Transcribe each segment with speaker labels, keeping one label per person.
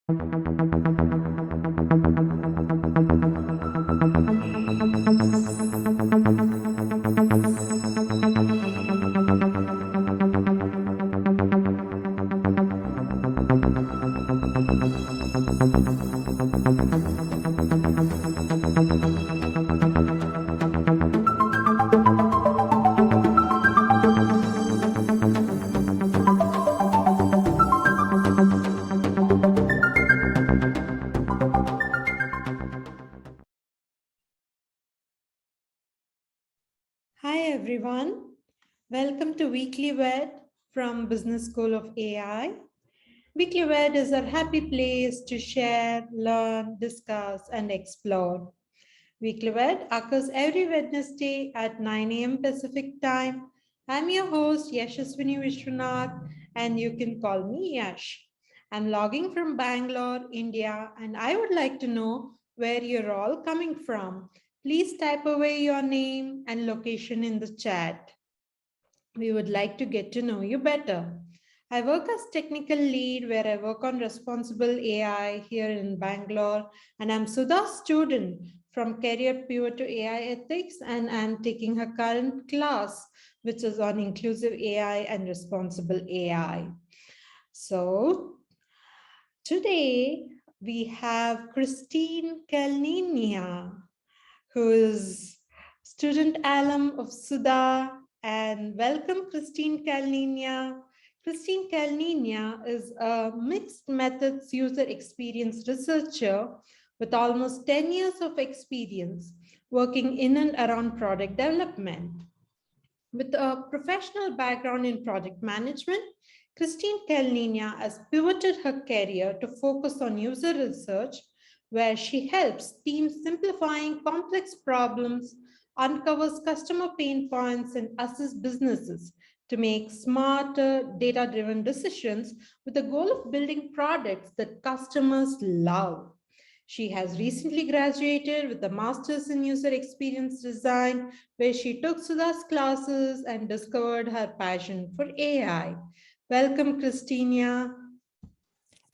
Speaker 1: Hi everyone, welcome to WeeklyWed from Business School of AI. WeeklyWed is a happy place to share, learn, discuss, and explore. WeeklyWed occurs every Wednesday at 9 a.m. Pacific time. I'm your host, Yashaswini Vishwanath, and you can call me Yash. I'm logging from Bangalore, India, and I would like to know where you're all coming from. Please type away your name and location in the chat. We would like to get to know you better. I work as technical lead where I work on responsible AI here in Bangalore, and I'm Sudha's student from Career Pivot to AI Ethics, and I'm taking her current class, which is on inclusive AI and responsible AI. So today we have Kristine Kalnina, who is student alum of Sudha. And welcome, Kristine Kalnina. Kristine Kalnina is a mixed methods user experience researcher with almost 10 years of experience working in and around product development. With a professional background in project management, Kristine Kalnina has pivoted her career to focus on user research, where she helps teams simplifying complex problems, uncovers customer pain points, and assists businesses to make smarter, data-driven decisions with the goal of building products that customers love. She has recently graduated with a master's in user experience design, where she took Sudha's classes and discovered her passion for AI. Welcome, Christina.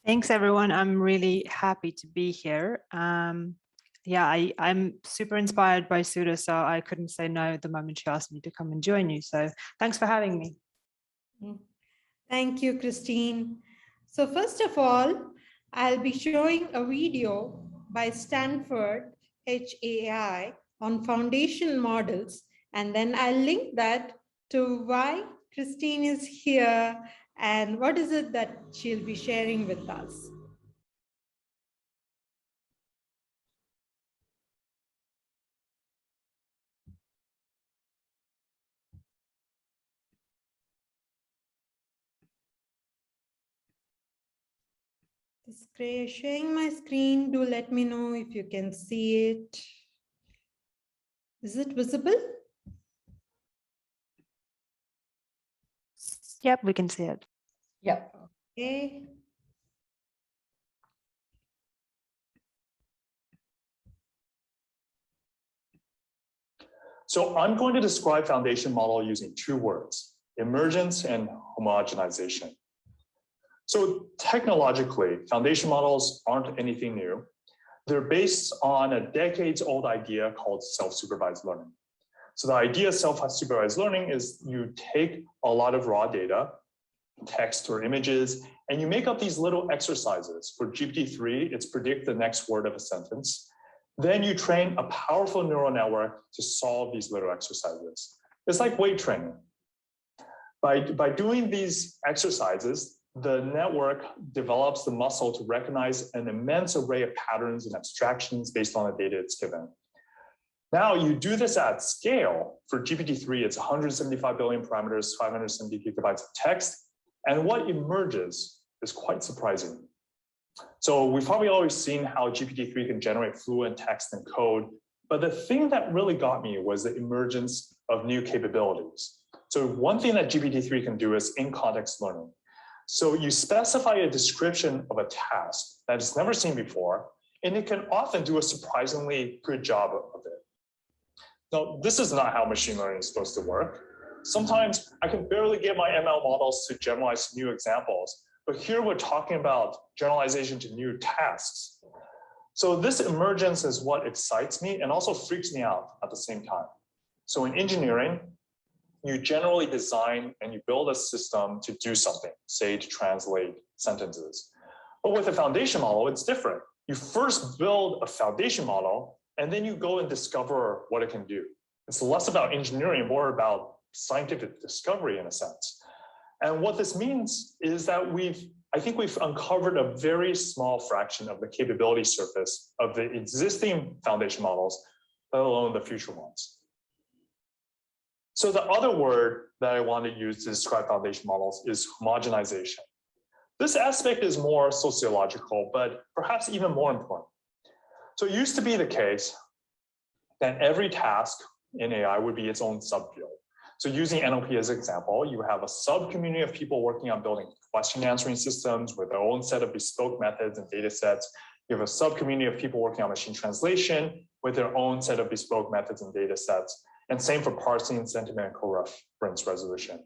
Speaker 2: Thanks, everyone. I'm really happy to be here. Yeah, I'm super inspired by Sudha, so I couldn't say no the moment she asked me to come and join you. So thanks for having me.
Speaker 1: Thank you, Christine. So first of all, I'll be showing a video by Stanford HAI on foundation models, and then I'll link that to why Christine is here and what is it that she'll be sharing with us. Sharing my screen. Do let me know if you can see it. Is it visible?
Speaker 2: Yep, we can see it.
Speaker 1: Yep. Okay.
Speaker 3: So I'm going to describe foundation model using two words, emergence and homogenization. So technologically, foundation models aren't anything new. They're based on a decades-old idea called self-supervised learning. So the idea of self-supervised learning is you take a lot of raw data, text or images, and you make up these little exercises. For GPT-3, it's predict the next word of a sentence. Then you train a powerful neural network to solve these little exercises. It's like weight training. By doing these exercises, the network develops the muscle to recognize an immense array of patterns and abstractions based on the data it's given. Now you do this at scale. For GPT-3, it's 175 billion parameters, 570 gigabytes of text. And what emerges is quite surprising. So we've probably always seen how GPT-3 can generate fluent text and code, but the thing that really got me was the emergence of new capabilities. So one thing that GPT-3 can do is in-context learning. So you specify a description of a task that it's never seen before, and it can often do a surprisingly good job of it. Now, this is not how machine learning is supposed to work. Sometimes I can barely get my ML models to generalize new examples, But here we're talking about generalization to new tasks. So this emergence is what excites me and also freaks me out at the same time. So in engineering, you generally design and you build a system to do something, say to translate sentences. But with a foundation model, it's different. You first build a foundation model, and then you go and discover what it can do. It's less about engineering, more about scientific discovery in a sense. And what this means is that I think we've uncovered a very small fraction of the capability surface of the existing foundation models, let alone the future ones. So the other word that I want to use to describe foundation models is homogenization. This aspect is more sociological, but perhaps even more important. So it used to be the case that every task in AI would be its own subfield. So using NLP as an example, you have a sub-community of people working on building question answering systems with their own set of bespoke methods and data sets. You have a sub-community of people working on machine translation with their own set of bespoke methods and data sets. And same for parsing, sentiment, and co-reference resolution.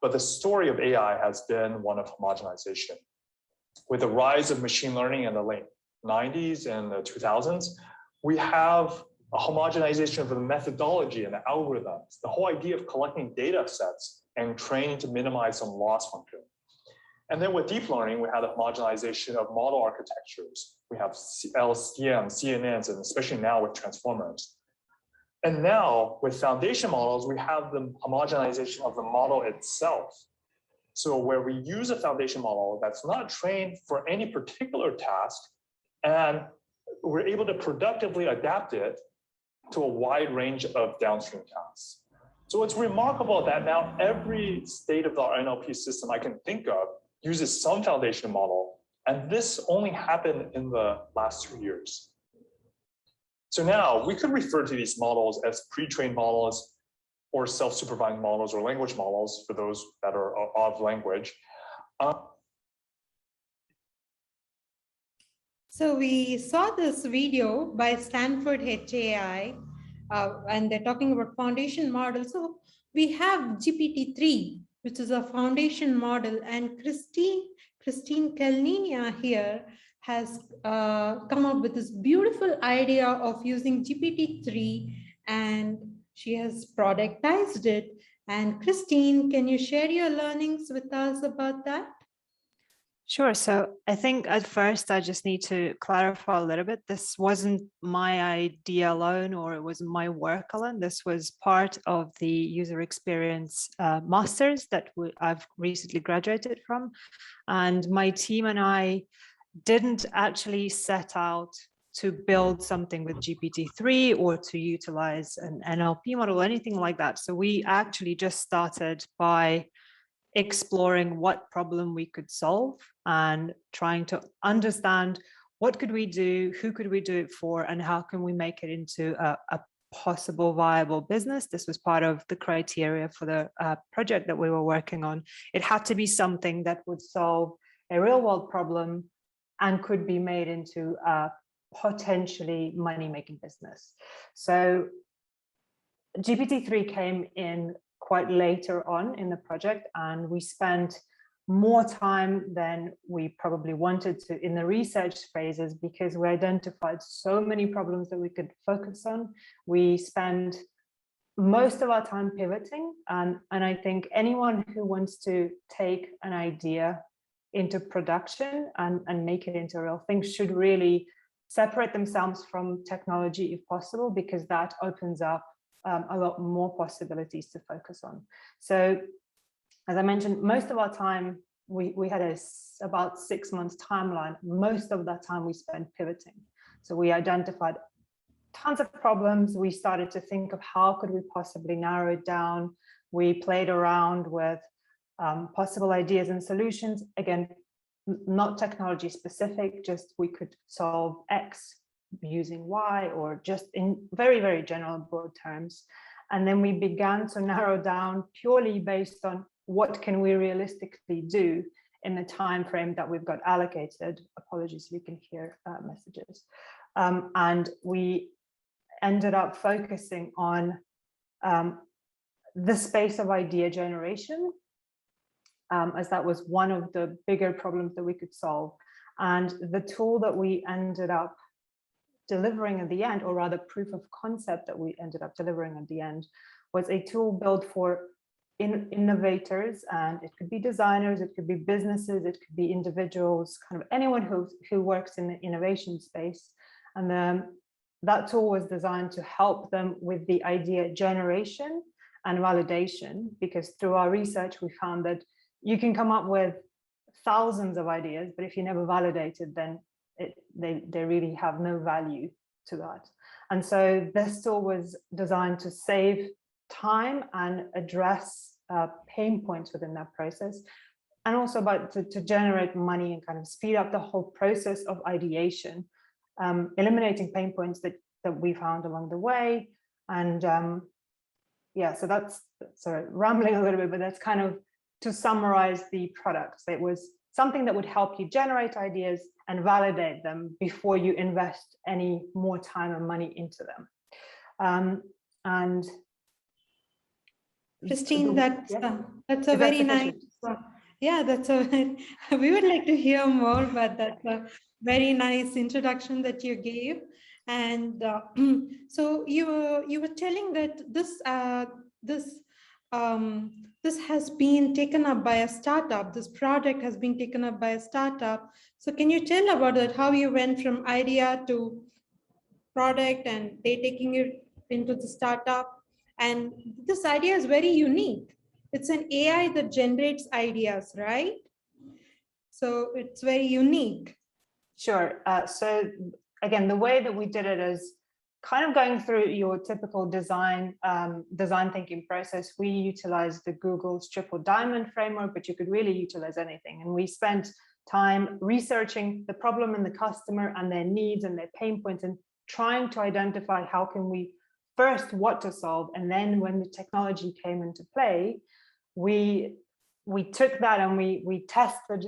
Speaker 3: But the story of AI has been one of homogenization. With the rise of machine learning in the late 90s and the 2000s, we have a homogenization of the methodology and the algorithms, the whole idea of collecting data sets and training to minimize some loss function. And then with deep learning, we had a homogenization of model architectures. We have LSTM, CNNs, and especially now with transformers. And now with foundation models, we have the homogenization of the model itself. So where we use a foundation model that's not trained for any particular task, and we're able to productively adapt it to a wide range of downstream tasks. So it's remarkable that now every state-of-the-art NLP system I can think of uses some foundation model, and this only happened in the last 2 years. So now we could refer to these models as pre-trained models or self-supervised models or language models for those that are of language.
Speaker 1: So we saw this video by Stanford HAI, and they're talking about foundation models. So we have GPT-3, which is a foundation model, and Kristine Kalnina here has come up with this beautiful idea of using GPT-3, and she has productized it. And Kristine, can you share your learnings with us about that?
Speaker 2: Sure. So I think at first I just need to clarify a little bit. This wasn't my idea alone, or it wasn't my work alone. This was part of the user experience masters that I've recently graduated from. And my team and I didn't actually set out to build something with GPT-3 or to utilize an NLP model or anything like that. So we actually just started by exploring what problem we could solve and trying to understand what could we do, who could we do it for, and how can we make it into a possible viable business. This was part of the criteria for the project that we were working on. It had to be something that would solve a real world problem and could be made into a potentially money-making business. So GPT-3 came in quite later on in the project, and we spent more time than we probably wanted to in the research phases because we identified so many problems that we could focus on. We spent most of our time pivoting, and I think anyone who wants to take an idea into production and make it into a real thing should really separate themselves from technology if possible, because that opens up a lot more possibilities to focus on. So as I mentioned, most of our time, we had about 6 months timeline. Most of that time we spent pivoting. So we identified tons of problems. We started to think of how could we possibly narrow it down. We played around with possible ideas and solutions. Again, not technology specific, just we could solve X using Y, or just in very, very general broad terms. And then we began to narrow down purely based on what can we realistically do in the time frame that we've got allocated. Apologies, we can hear messages. And we ended up focusing on the space of idea generation as that was one of the bigger problems that we could solve. And the tool that we ended up delivering at the end, or rather proof of concept that we ended up delivering at the end, was a tool built for innovators, and it could be designers, it could be businesses, it could be individuals, kind of anyone who works in the innovation space. And that tool was designed to help them with the idea generation and validation, because through our research, we found that you can come up with thousands of ideas, but if you never validate it, then they really have no value to that. And so this tool was designed to save time and address pain points within that process, and also to generate money and kind of speed up the whole process of ideation, eliminating pain points that we found along the way. And yeah, so that's, sorry, rambling a little bit, but that's kind of to summarize the product. So it was something that would help you generate ideas and validate them before you invest any more time and money into them. And
Speaker 1: Kristine, that's a
Speaker 2: Is
Speaker 1: very
Speaker 2: that
Speaker 1: nice. Yeah, that's a. We would like to hear more, but that's a very nice introduction that you gave. And so you were telling that this has been taken up by a startup. This project has been taken up by a startup. So can you tell about that? How you went from idea to product, and they taking it into the startup? And this idea is very unique. It's an AI that generates ideas, right? So it's very unique.
Speaker 2: Sure. So again, the way that we did it is kind of going through your typical design thinking process. We utilized the Google's Triple Diamond framework, but you could really utilize anything. And we spent time researching the problem and the customer and their needs and their pain points, and trying to identify how can we first what to solve, and then when the technology came into play, we took that and we tested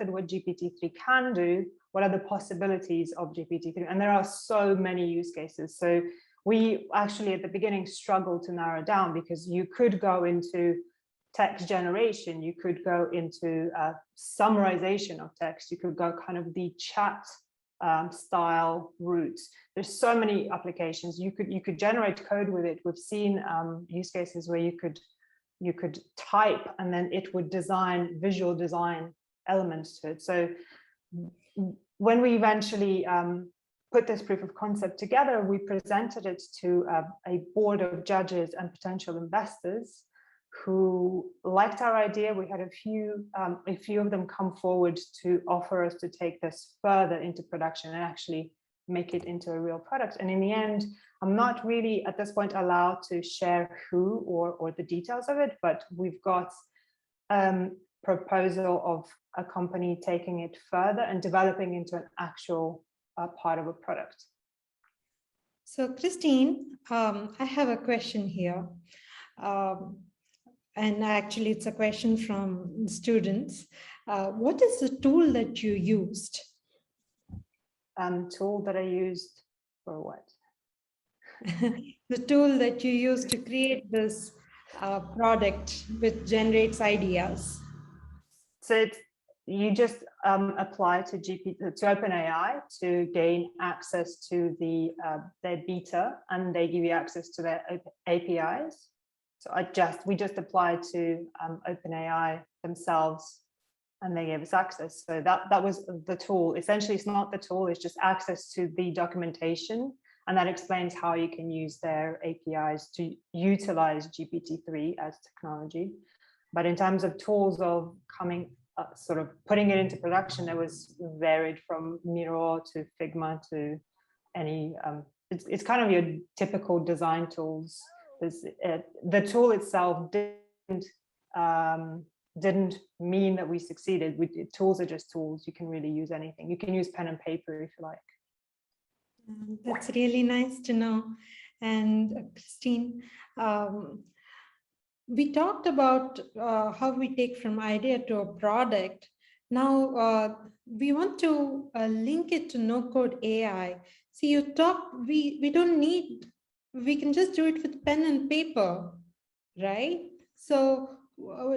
Speaker 2: what GPT-3 can do. What are the possibilities of GPT-3? And there are so many use cases. So we actually at the beginning struggled to narrow down, because you could go into text generation, you could go into summarization of text, you could go kind of the chat style routes. There's so many applications. You could generate code with it. We've seen use cases where you could type and then it would design visual design elements to it. So when we eventually put this proof of concept together, we presented it to a board of judges and potential investors who liked our idea. We had a few of them come forward to offer us to take this further into production and actually make it into a real product. And in the end, I'm not really at this point allowed to share who or the details of it, but we've got proposal of a company taking it further and developing into an actual part of a product.
Speaker 1: So Kristine, I have a question here. And actually it's a question from students. What is the tool that you used?
Speaker 2: Tool that I used for what?
Speaker 1: The tool that you used to create this product which generates ideas.
Speaker 2: So you just apply to OpenAI to gain access to their beta, and they give you access to their APIs. So we just applied to OpenAI themselves, and they gave us access. So that was the tool. Essentially, it's not the tool; it's just access to the documentation, and that explains how you can use their APIs to utilize GPT-3 as technology. But in terms of tools of sort of putting it into production, it was varied from Miro to Figma to any. It's kind of your typical design tools. The tool itself didn't mean that we succeeded. Tools are just tools. You can really use anything. You can use pen and paper if you like.
Speaker 1: That's really nice to know. And Kristine, we talked about how we take from idea to a product. Now we want to link it to no-code AI. See, you talk. We don't need. We can just do it with pen and paper, right? So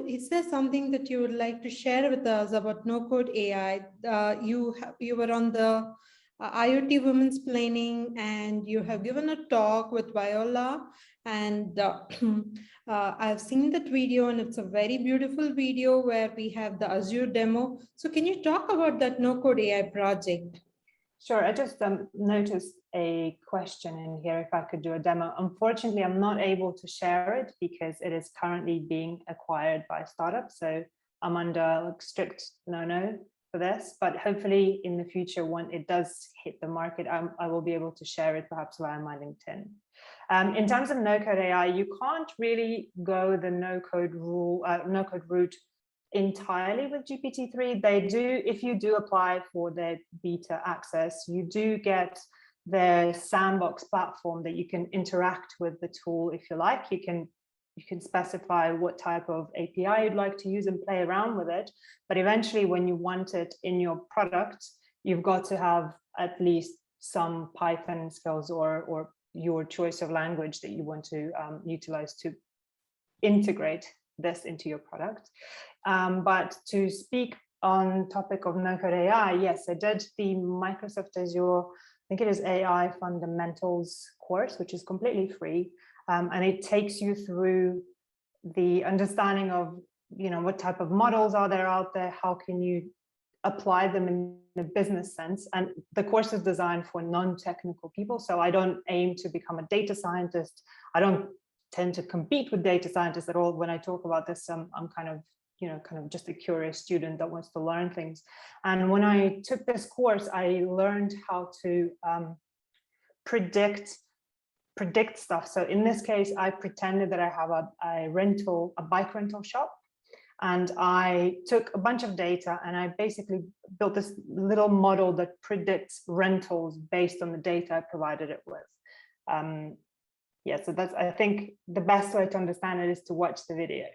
Speaker 1: is there something that you would like to share with us about no-code AI? You were on the IoT Women's Planning, and you have given a talk with Viola, and I've seen that video, and it's a very beautiful video where we have the Azure demo. So can you talk about that no-code AI project?
Speaker 2: Sure, I just noticed a question in here if I could do a demo. Unfortunately, I'm not able to share it because it is currently being acquired by startups. So I'm under like strict no for this, but hopefully in the future, when it does hit the market, I will be able to share it perhaps via my LinkedIn. In terms of no-code AI, you can't really go the no-code route entirely with GPT-3. They do, if you do apply for their beta access, you do get the sandbox platform that you can interact with the tool if you like. You can specify what type of API you'd like to use and play around with it. But eventually, when you want it in your product, you've got to have at least some Python skills or your choice of language that you want to utilize to integrate this into your product. But to speak on topic of no-code AI, yes, I did the Microsoft Azure, I think it is AI Fundamentals course, which is completely free. And it takes you through the understanding of, what type of models are there out there, how can you apply them in a business sense. And the course is designed for non-technical people. So I don't aim to become a data scientist. I don't tend to compete with data scientists at all. When I talk about this, I'm kind of just a curious student that wants to learn things. And when I took this course, I learned how to predict stuff. So in this case, I pretended that I have a bike rental shop. And I took a bunch of data and I basically built this little model that predicts rentals based on the data I provided it with. Yeah, so that's, I think the best way to understand it is to watch the video.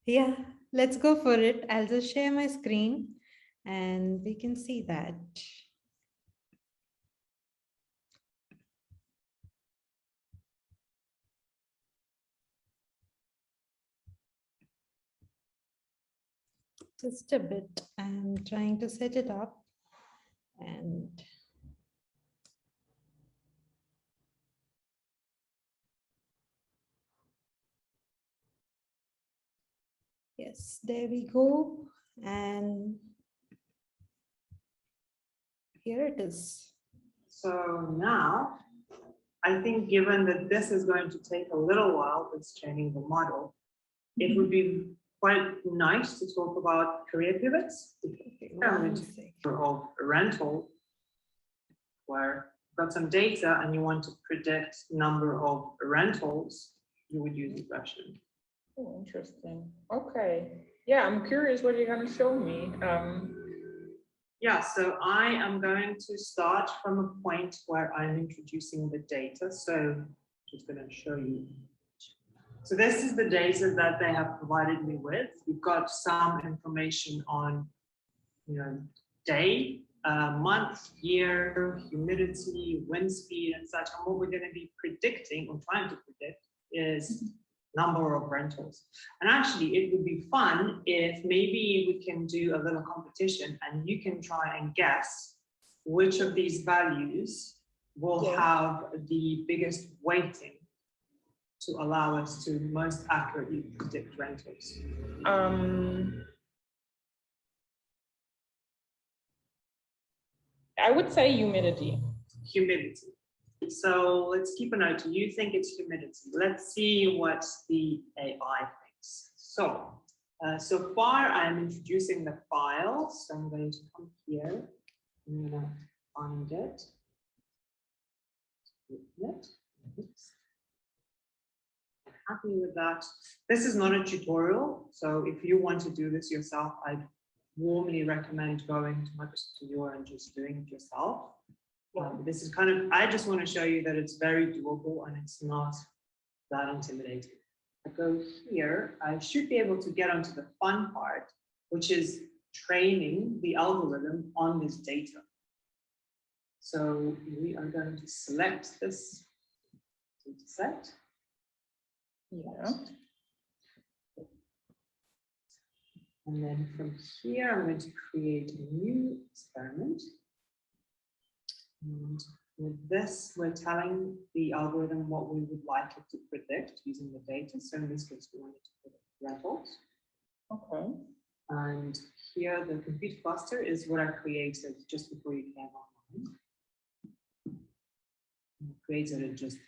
Speaker 1: Yeah, let's go for it. I'll just share my screen and we can see that. Just a bit. I'm trying to set it up and yes, there we go. And here it is.
Speaker 2: So now, I think given that this is going to take a little while, this training the model, it would be quite nice to talk about career pivots. Of rental, where you've got some data and you want to predict number of rentals, you would use regression.
Speaker 4: Oh, interesting. Okay. Yeah, I'm curious what you're going to show me.
Speaker 2: Yeah, so I am going to start from a point where I'm introducing the data. So I'm just going to show you. So this is the data that they have provided me with. We've got some information on, day, month, year, humidity, wind speed, and such. And what we're going to be predicting or trying to predict is number of rentals. And actually, it would be fun if maybe we can do a little competition and you can try and guess which of these values will have the biggest weighting to allow us to most accurately predict rentals.
Speaker 4: I would say humidity.
Speaker 2: Humidity. So let's keep a note. You think it's humidity. Let's see what the AI thinks. So, so far I'm introducing the file. So I'm going to come here. I'm going to find it. Happy with that. This is not a tutorial. So if you want to do this yourself, I'd warmly recommend going to Microsoft Azure and just doing it yourself. This is kind of, I just want to show you that it's very doable and it's not that intimidating. I go here, I should be able to get onto the fun part, which is training the algorithm on this data. So we are going to select this data set.
Speaker 4: Yeah.
Speaker 5: And then from here, I'm going to create a new experiment. And with this, we're telling the algorithm what we would like it to predict using the data. So in this case, we wanted to predict rentals.
Speaker 4: Okay.
Speaker 5: And here, the compute cluster is what I created just before you came online. I created it just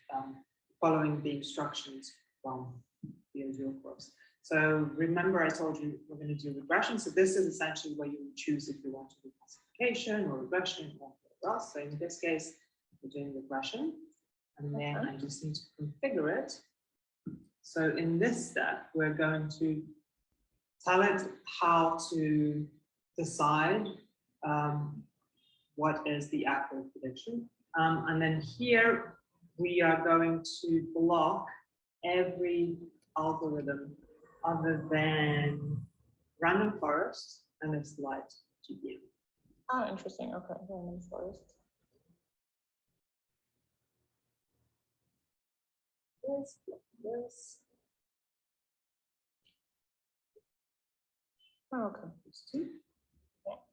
Speaker 5: following the instructions from the Azure course. So remember, I told you we're going to do regression. So this is essentially where you would choose if you want to do classification or regression or whatever else. So in this case, we're doing regression, and then I just need to configure it. So in this step, we're going to tell it how to decide what is the accurate prediction. And then here, we are going to block every algorithm other than random forest and a slight GPM.
Speaker 4: Oh, interesting. Okay, random forest. This. Oh, okay.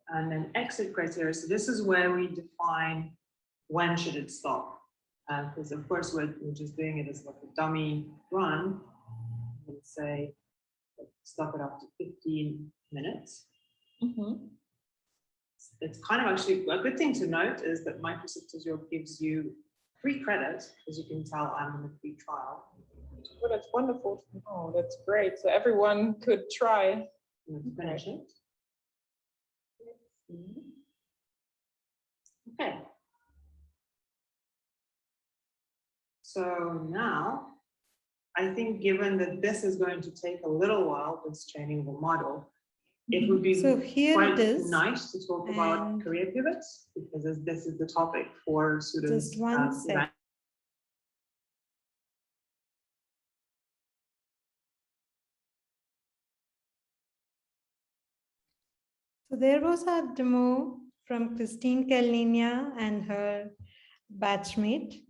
Speaker 5: And then exit criteria. So this is where we define when should it stop. Because of course we're just doing it as like a dummy run. Let's say stop it after 15 minutes. It's kind of actually a good thing to note is that Microsoft Azure gives you free credit. As you can tell, I'm in a free trial.
Speaker 4: Oh, that's wonderful. Oh, that's great. So everyone could try.
Speaker 5: Let's finish it. Okay. So now, I think given that this is going to take a little while, this training the model, it would be
Speaker 1: So here
Speaker 5: quite
Speaker 1: it is.
Speaker 5: nice to talk about
Speaker 1: And
Speaker 5: career pivots, because this is the topic for students.
Speaker 1: just one second. So there was a demo from Kristine Kalnina and her batchmate.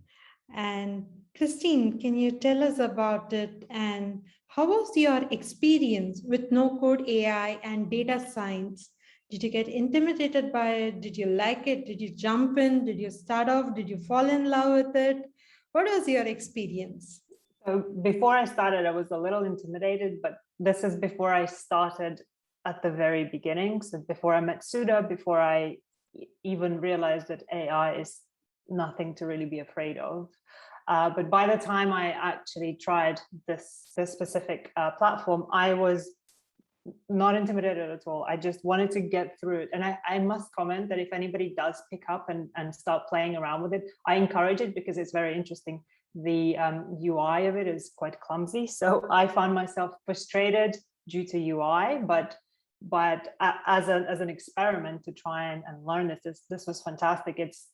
Speaker 1: And Kristine, can you tell us about it? And how was your experience with no-code AI and data science? Did you get intimidated by it? Did you like it? Did you jump in? Did you start off? Did you fall in love with it? What was your experience?
Speaker 2: So before I started, I was a little intimidated, but this is before I started at the very beginning. So before I met Sudha, before I even realized that AI is nothing to really be afraid of. But by the time I actually tried this specific platform, I was not intimidated at all. I just wanted to get through it. And I must comment that if anybody does pick up and start playing around with it, I encourage it because it's very interesting. The UI of it is quite clumsy. So I found myself frustrated due to UI, but as an experiment to try and learn this was fantastic. It's,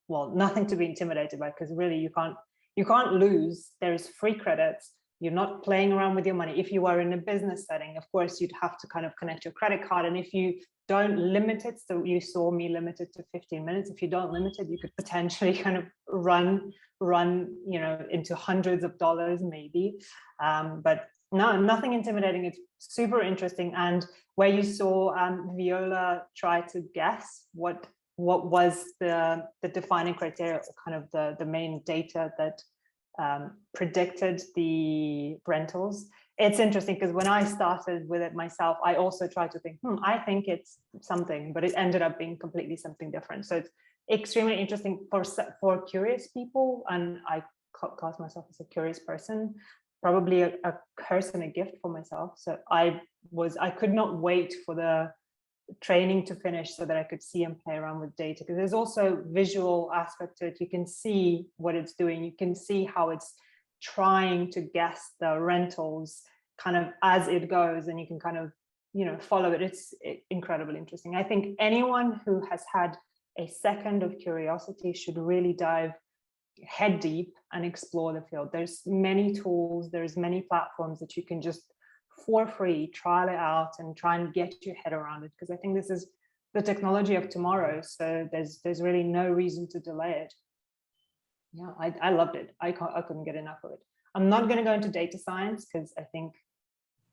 Speaker 2: well, nothing to be intimidated by, because really you can't lose. There's free credits. You're not playing around with your money. If you are in a business setting, of course, you'd have to kind of connect your credit card. And if you don't limit it, so you saw me limited to 15 minutes. If you don't limit it, you could potentially kind of run, into hundreds of dollars maybe. But no, nothing intimidating. It's super interesting. And where you saw Viola try to guess what was the defining criteria, kind of the main data that predicted the rentals. It's interesting because when I started with it myself, I also tried to think, I think it's something, but it ended up being completely something different. So it's extremely interesting for curious people, and I class myself as a curious person, probably a curse and a gift for myself. So I could not wait for the training to finish so that I could see and play around with data, because there's also visual aspect to it. You can see what it's doing. You can see how it's trying to guess the rentals kind of as it goes, and you can kind of, follow it. It's incredibly interesting. I think anyone who has had a second of curiosity should really dive head deep and explore the field. There's many tools, there's many platforms that you can just for free trial it out and try and get your head around it, because I think this is the technology of tomorrow. So there's really no reason to delay it. Yeah, I loved it. I couldn't get enough of it. I'm not going to go into data science because I think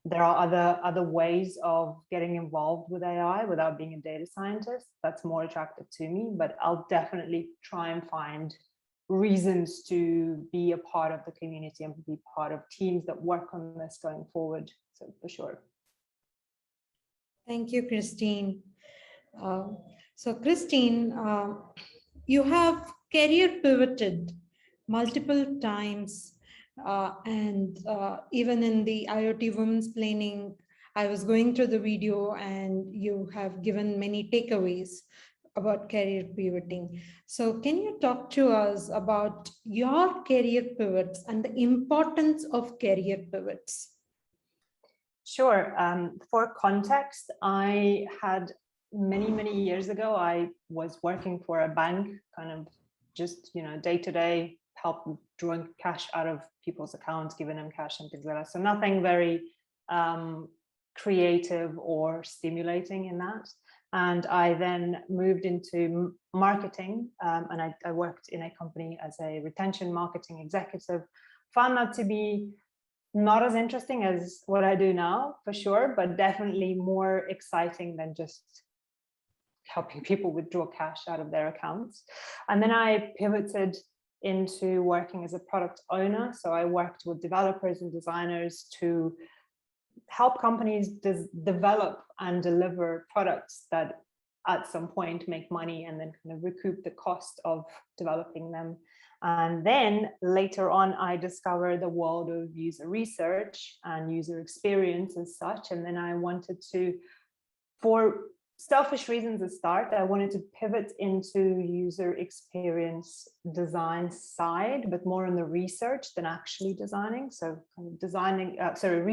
Speaker 2: there are other ways of getting involved with AI without being a data scientist. That's more attractive to me, but I'll definitely try and find reasons to be a part of the community and be part of teams that work on this going forward. So for sure.
Speaker 1: Thank you, Kristine. So Kristine, you have career pivoted multiple times, and even in the IoT Women's Planning, I was going through the video and you have given many takeaways about career pivoting. So can you talk to us about your career pivots and the importance of career pivots?
Speaker 2: Sure. For context, I had many years ago, I was working for a bank, kind of just, day to day, help drawing cash out of people's accounts, giving them cash and things like that. So nothing very creative or stimulating in that. And I then moved into marketing, and I worked in a company as a retention marketing executive. Found that to be not as interesting as what I do now, for sure, but definitely more exciting than just helping people withdraw cash out of their accounts. And then I pivoted into working as a product owner. So I worked with developers and designers to help companies develop and deliver products that at some point make money and then kind of recoup the cost of developing them. And then later on, I discovered the world of user research and user experience and such. And then I wanted to, for selfish reasons at start, I wanted to pivot into user experience design side, but more on the research than actually designing. So kind of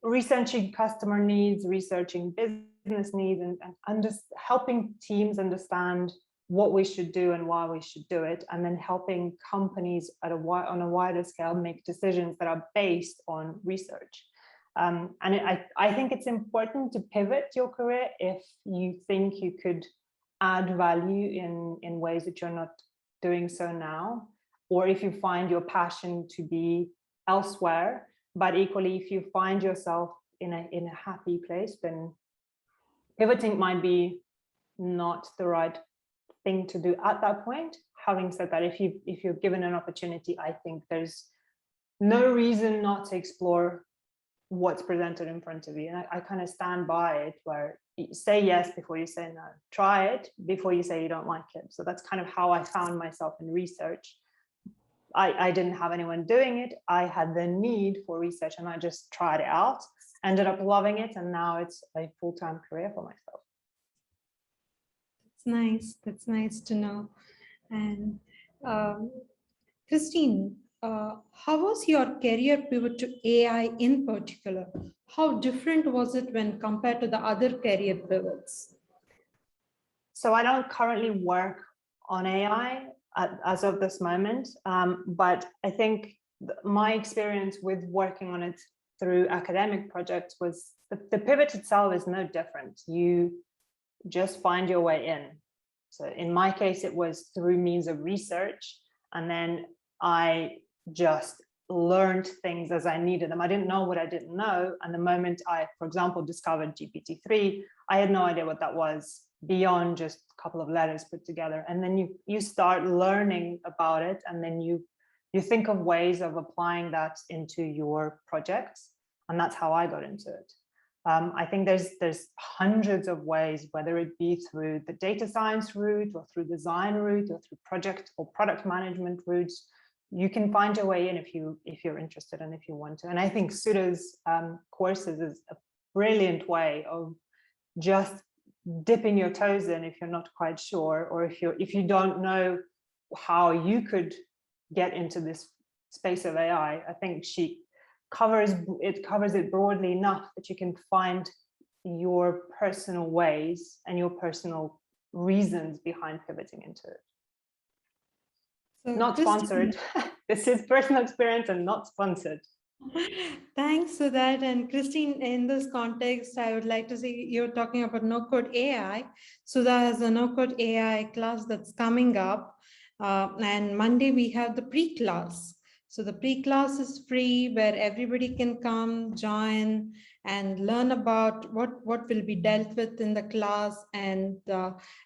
Speaker 2: researching customer needs, researching business needs, and just helping teams understand what we should do and why we should do it, and then helping companies on a wider scale make decisions that are based on research. And I think it's important to pivot your career if you think you could add value in ways that you're not doing so now, or if you find your passion to be elsewhere. But equally, if you find yourself in a happy place, then pivoting might be not the right thing to do at that point. Having said that, if you're given an opportunity, I think there's no reason not to explore what's presented in front of you. And I kind of stand by it, where you say yes before you say no, try it before you say you don't like it. So that's kind of how I found myself in research. I didn't have anyone doing it. I had the need for research and I just tried it out, ended up loving it, and now it's a full-time career for myself.
Speaker 1: That's nice. That's nice to know. And Kristine, how was your career pivot to AI in particular? How different was it when compared to the other career pivots?
Speaker 2: So I don't currently work on AI as of this moment, but I think my experience with working on it through academic projects was the pivot itself is no different. You just find your way in. So in my case, it was through means of research, and then I just learned things as I needed them. I didn't know what I didn't know. And the moment I, for example, discovered GPT-3, I had no idea what that was beyond just a couple of letters put together. And then you start learning about it, and then you think of ways of applying that into your projects. And that's how I got into it. I think there's hundreds of ways, whether it be through the data science route or through design route or through project or product management routes. You can find your way in if you're interested and if you want to. And I think Sudha's courses is a brilliant way of just dipping your toes in if you're not quite sure, or if you don't know how you could get into this space of AI. I think she covers it broadly enough that you can find your personal ways and your personal reasons behind pivoting into it. So not sponsored. This is personal experience and not sponsored.
Speaker 1: Thanks for that. And Kristine, in this context, I would like to say you're talking about no-code AI. Sudha has a no-code AI class that's coming up. And Monday we have the pre-class. So the pre-class is free, where everybody can come, join, and learn about what will be dealt with in the class, and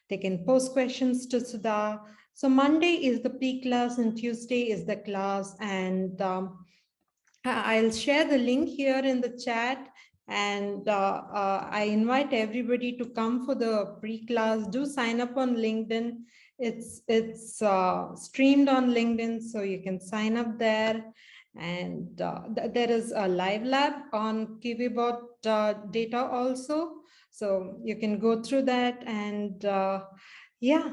Speaker 1: they can post questions to Sudha. So Monday is the pre-class and Tuesday is the class, and I'll share the link here in the chat, and I invite everybody to come for the pre-class. Do sign up on LinkedIn. It's streamed on LinkedIn, so you can sign up there. And there is a live lab on KiwiBot data also, so you can go through that. And yeah,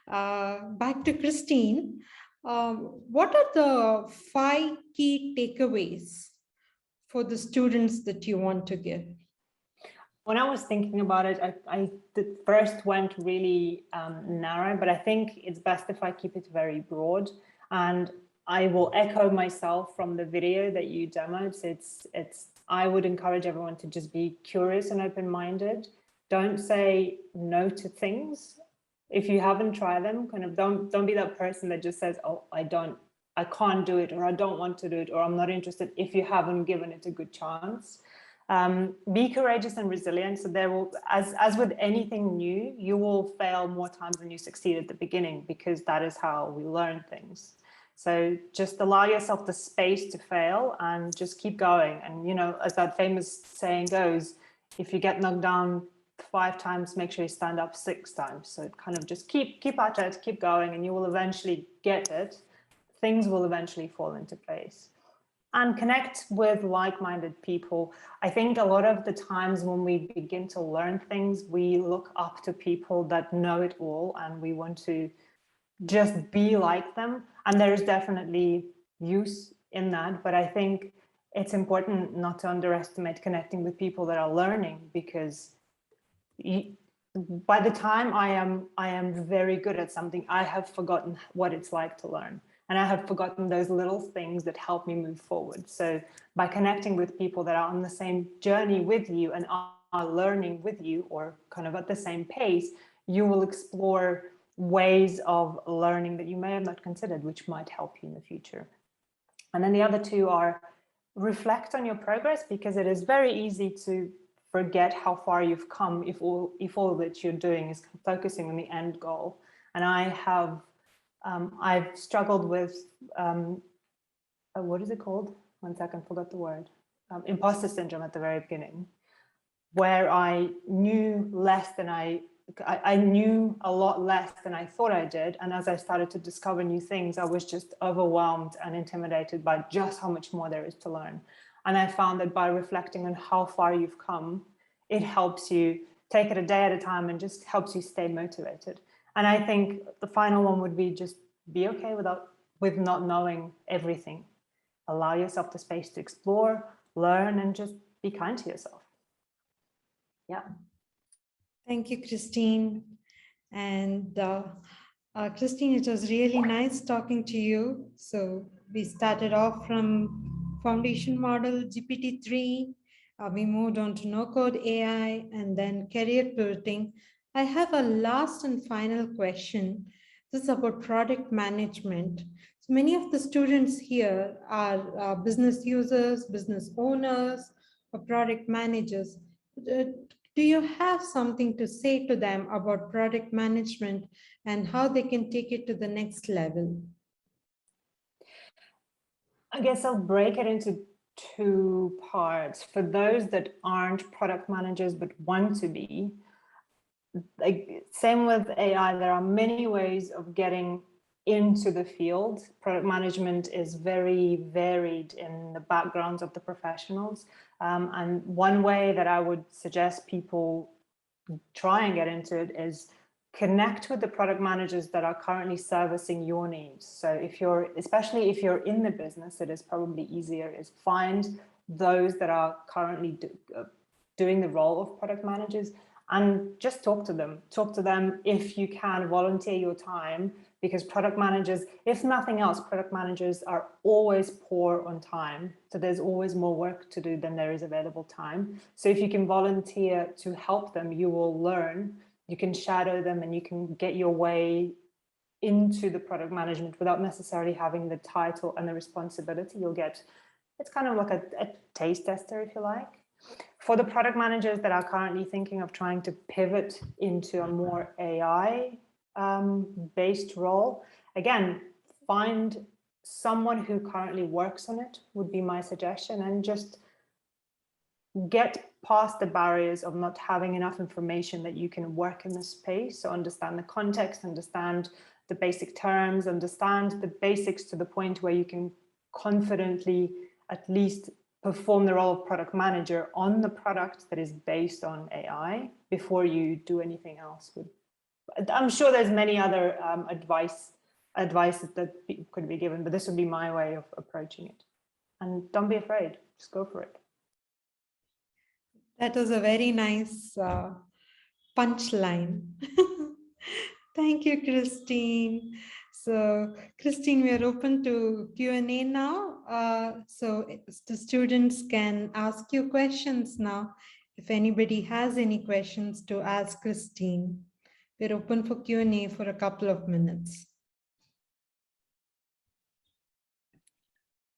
Speaker 1: back to Kristine. What are the 5 key takeaways for the students that you want to give?
Speaker 2: When I was thinking about it, I first went really narrow, but I think it's best if I keep it very broad. And I will echo myself from the video that you demoed. I would encourage everyone to just be curious and open-minded. Don't say no to things if you haven't tried them. Kind of don't be that person that just says, oh, I can't do it, or I don't want to do it, or I'm not interested, if you haven't given it a good chance. Be courageous and resilient. So there will, as with anything new, you will fail more times than you succeed at the beginning, because that is how we learn things. So just allow yourself the space to fail and just keep going. And, you know, as that famous saying goes, if you get knocked down 5 times, make sure you stand up 6 times. So kind of just keep at it, keep going, and you will eventually get it. Things will eventually fall into place. And connect with like-minded people. I think a lot of the times when we begin to learn things, we look up to people that know it all, and we want to just be like them. And there is definitely use in that, but I think it's important not to underestimate connecting with people that are learning, because by the time I am very good at something, I have forgotten what it's like to learn. And I have forgotten those little things that help me move forward. So by connecting with people that are on the same journey with you and are learning with you, or kind of at the same pace, you will explore ways of learning that you may have not considered, which might help you in the future. And then the other 2 are reflect on your progress, because it is very easy to forget how far you've come if all that you're doing is focusing on the end goal. And I've struggled with, what is it called? One second, forgot the word. Imposter syndrome at the very beginning, where I knew less than I knew a lot less than I thought I did. And as I started to discover new things, I was just overwhelmed and intimidated by just how much more there is to learn. And I found that by reflecting on how far you've come, it helps you take it a day at a time and just helps you stay motivated. And I think the final one would be just be okay with not knowing everything. Allow yourself the space to explore, learn, and just be kind to yourself. Yeah.
Speaker 1: Thank you, Kristine. And Kristine, it was really nice talking to you. So we started off from foundation model GPT-3. We moved on to no-code AI, and then career pivoting. I have a last and final question. This is about product management. So many of the students here are business users, business owners, or product managers. Do you have something to say to them about product management and how they can take it to the next level?
Speaker 2: I guess I'll break it into 2 parts. For those that aren't product managers but want to be, like same with AI, there are many ways of getting into the field. Product management is very varied in the backgrounds of the professionals. And one way that I would suggest people try and get into it is connect with the product managers that are currently servicing your needs. So especially if you're in the business, it is probably easier, is find those that are currently doing the role of product managers, and just talk to them. Talk to them if you can, volunteer your time, because product managers, if nothing else, product managers are always poor on time. So there's always more work to do than there is available time. So if you can volunteer to help them, you will learn, you can shadow them, and you can get your way into the product management without necessarily having the title and the responsibility. You'll get, it's kind of like a taste tester, if you like. For the product managers that are currently thinking of trying to pivot into a more AI based role, again, find someone who currently works on it would be my suggestion, and just get past the barriers of not having enough information that you can work in this space. So understand the context, understand the basic terms, understand the basics to the point where you can confidently at least perform the role of product manager on the product that is based on AI before you do anything else. I'm sure there's many other advice that could be given, but this would be my way of approaching it. And don't be afraid, just go for it.
Speaker 1: That was a very nice punchline. Thank you, Kristine. So, Kristine, we are open to Q&A now. So the students can ask you questions now. If anybody has any questions to ask Kristine, we're open for Q&A for a couple of minutes.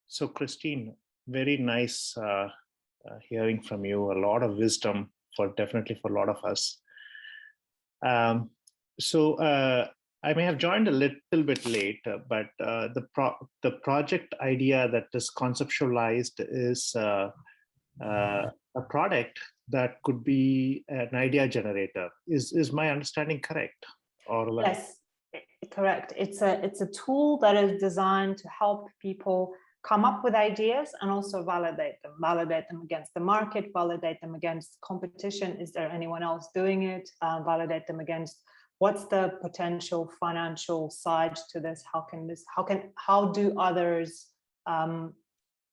Speaker 6: So, Kristine, very nice hearing from you. A lot of wisdom definitely for a lot of us. I may have joined a little bit late, but the project idea that is conceptualized is a product that could be an idea generator. Is my understanding correct? Or
Speaker 2: yes, correct. It's a tool that is designed to help people come up with ideas and also validate them against the market, validate them against competition. Is there anyone else doing it? Validate them against what's the potential financial side to this? How do others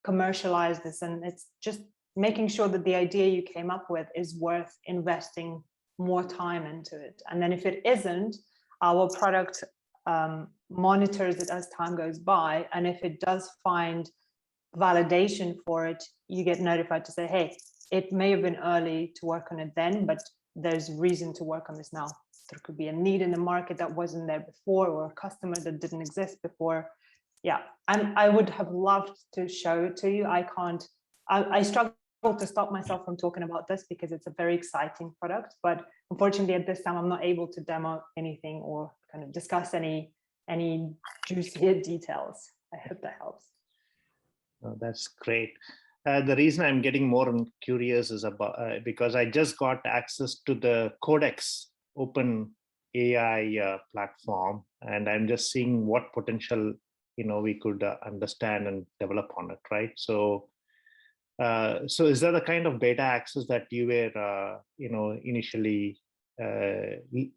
Speaker 2: commercialize this? And it's just making sure that the idea you came up with is worth investing more time into it. And then if it isn't, our product monitors it as time goes by, and if it does find validation for it, you get notified to say, hey, it may have been early to work on it then, but there's reason to work on this now. There could be a need in the market that wasn't there before, or a customer that didn't exist before. Yeah, and I would have loved to show it to you. I struggle to stop myself from talking about this because it's a very exciting product, but unfortunately at this time I'm not able to demo anything or kind of discuss any juicy details. I hope that helps.
Speaker 6: Oh, that's great. The reason I'm getting more curious is about because I just got access to the Codex open AI platform, and I'm just seeing what potential we could understand and develop on it, right? So is that the kind of beta access that you were initially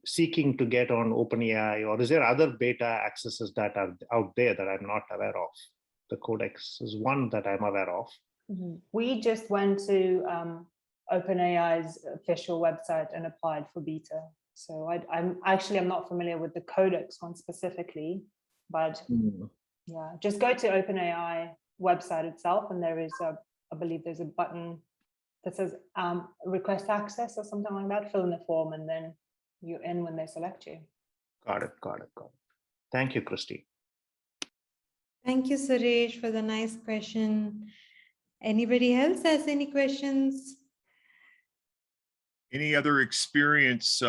Speaker 6: seeking to get on OpenAI, or is there other beta accesses that are out there that I'm not aware of? The Codex is one that I'm aware of.
Speaker 2: Mm-hmm. We just went to OpenAI's official website and applied for beta. So I'm not familiar with the Codex one specifically, but yeah, just go to OpenAI website itself, and there is I believe there's a button that says request access or something like that. Fill in the form, and then you're in when they select you.
Speaker 6: Got it. Thank you, Kristine.
Speaker 1: Thank you, Suresh, for the nice question. Anybody else has any questions?
Speaker 7: Any other experience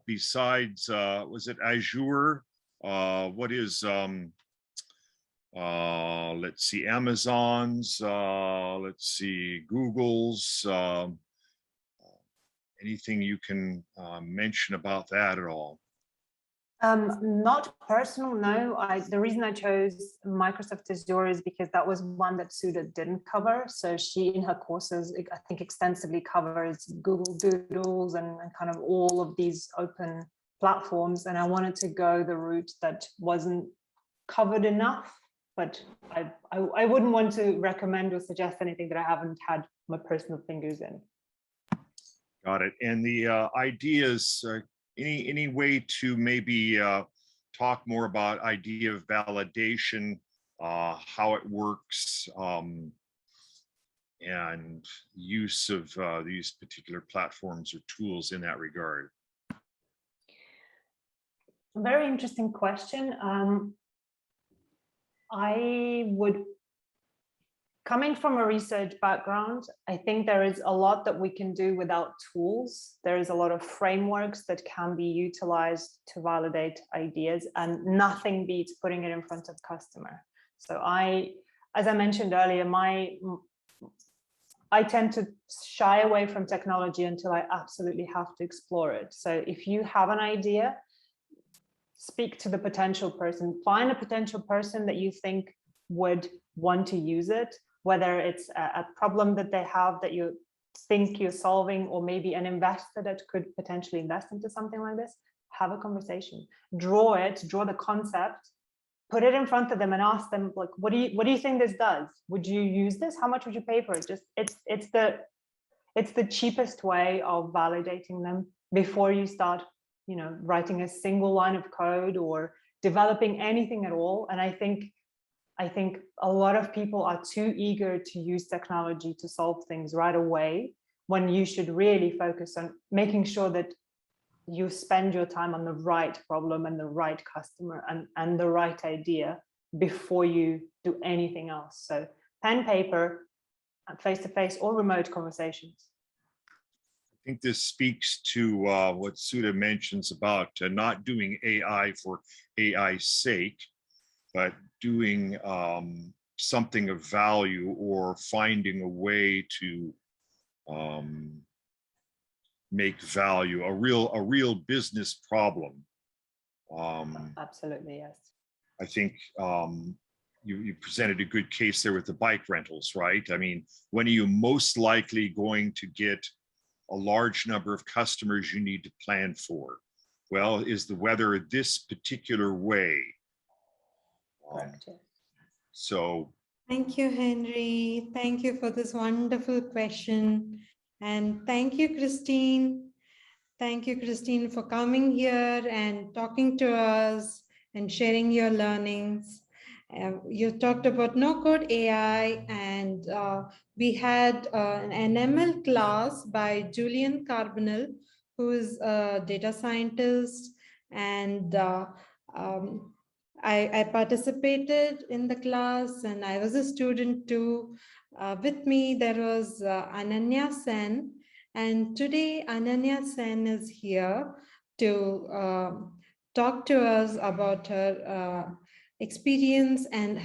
Speaker 7: besides, was it Azure? What is, let's see, Amazon's, let's see, Google's, anything you can mention about that at all?
Speaker 2: Not personal, no. The reason I chose Microsoft Azure is because that was one that Sudha didn't cover. So she, in her courses, I think extensively covers Google Doodles and kind of all of these open platforms. And I wanted to go the route that wasn't covered enough, but I wouldn't want to recommend or suggest anything that I haven't had my personal fingers in.
Speaker 7: Got it. And the ideas, any way to maybe talk more about idea of validation, how it works, and use of these particular platforms or tools in that regard?
Speaker 2: Very interesting question. I would, coming from a research background, I think there is a lot that we can do without tools. There is a lot of frameworks that can be utilized to validate ideas, and nothing beats putting it in front of customer. So as I mentioned earlier, I tend to shy away from technology until I absolutely have to explore it. So if you have an idea, speak to the potential person, find a potential person that you think would want to use it, whether it's a problem that they have that you think you're solving, or maybe an investor that could potentially invest into something like this. Have a conversation, draw the concept, put it in front of them and ask them, like, what do you think this does? Would you use this? How much would you pay for it? Just it's the cheapest way of validating them before you start, writing a single line of code or developing anything at all. And I think a lot of people are too eager to use technology to solve things right away, when you should really focus on making sure that you spend your time on the right problem and the right customer and the right idea before you do anything else. So pen, paper, face-to-face or remote conversations.
Speaker 7: I think this speaks to what Sudha mentions about not doing AI for AI's sake, but doing something of value, or finding a way to make value, a real business problem.
Speaker 2: Absolutely, yes.
Speaker 7: I think you presented a good case there with the bike rentals, right? I mean, when are you most likely going to get a large number of customers you need to plan for? Well, is the weather this particular way? So.
Speaker 1: Thank you, Henry. Thank you for this wonderful question. And thank you, Kristine. Thank you, Kristine, for coming here and talking to us and sharing your learnings. You talked about no-code AI, and we had an NML class by Julian Carbonell, who is a data scientist, and I participated in the class, and I was a student too. With me, there was Ananya Sen, and today Ananya Sen is here to talk to us about her experience, and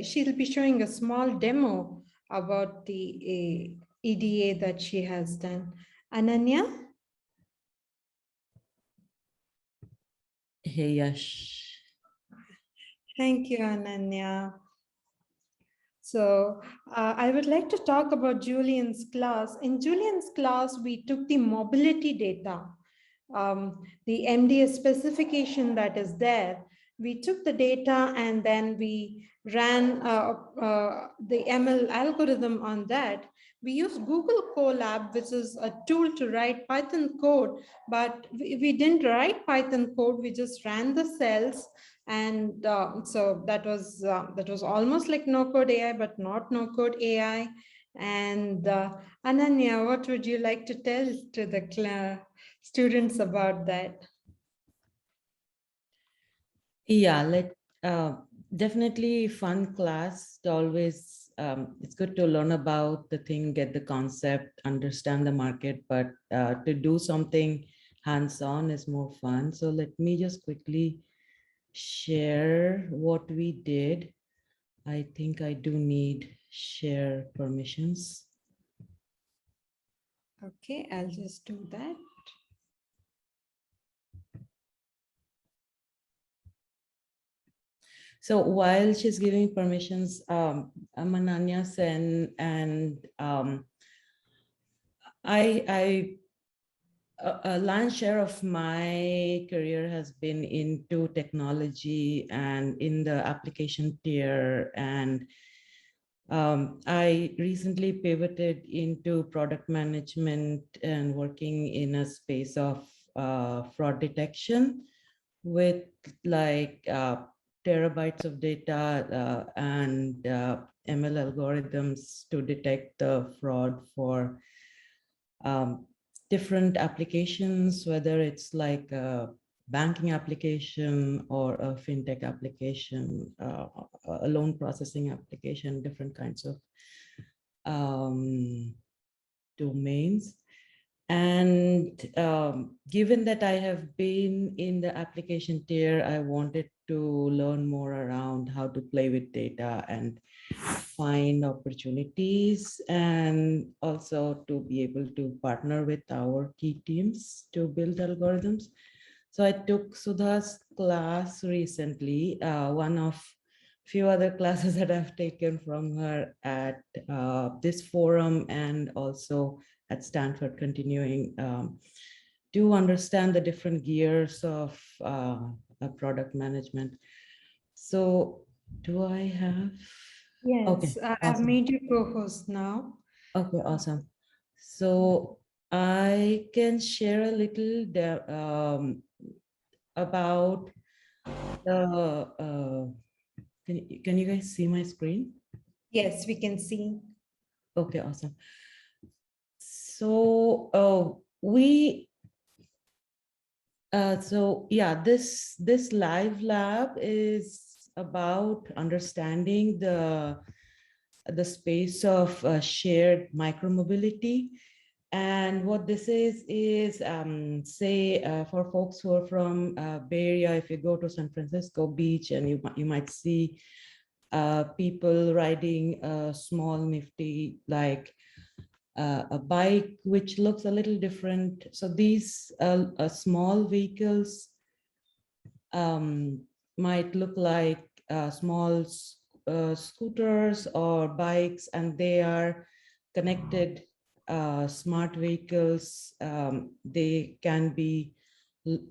Speaker 1: she'll be showing a small demo about the EDA that she has done. Ananya?
Speaker 8: Hey, Yash.
Speaker 1: Thank you, Ananya. So I would like to talk about Julian's class. In Julian's class, we took the mobility data, the MDS specification that is there. We took the data and then we ran the ML algorithm on that. We used Google Colab, which is a tool to write Python code, but we didn't write Python code. We just ran the cells. And so that was almost like no-code AI, but not no-code AI. And Ananya, what would you like to tell to the students about that?
Speaker 8: Yeah, definitely fun class. Always, it's good to learn about the thing, get the concept, understand the market, but to do something hands-on is more fun. So let me just quickly share what we did. I think I do need share permissions.
Speaker 1: Okay, I'll just do that.
Speaker 8: So while she's giving permissions, I'm Ananya Sen, and a lion's share of my career has been into technology and in the application tier. And I recently pivoted into product management and working in a space of fraud detection with like terabytes of data and ML algorithms to detect the fraud for different applications, whether it's like banking application or a fintech application, a loan processing application, different kinds of domains. And given that I have been in the application tier, I wanted to learn more around how to play with data and find opportunities, and also to be able to partner with our key teams to build algorithms. So I took Sudha's class recently, one of few other classes that I've taken from her at this forum and also at Stanford, continuing to understand the different gears of product management. So do I have?
Speaker 1: Yes,
Speaker 8: Okay,
Speaker 1: I've
Speaker 8: awesome.
Speaker 1: made you co-host now.
Speaker 8: Okay, awesome. So I can share a little about the, can you guys see my screen?
Speaker 1: Yes, we can see.
Speaker 8: Okay, awesome. So this live lab is about understanding the space of shared micromobility. And what this is say for folks who are from Bay Area, if you go to San Francisco Beach, and you might see people riding a small nifty like a bike, which looks a little different. So these small vehicles might look like small scooters or bikes, and they are connected smart vehicles. They can be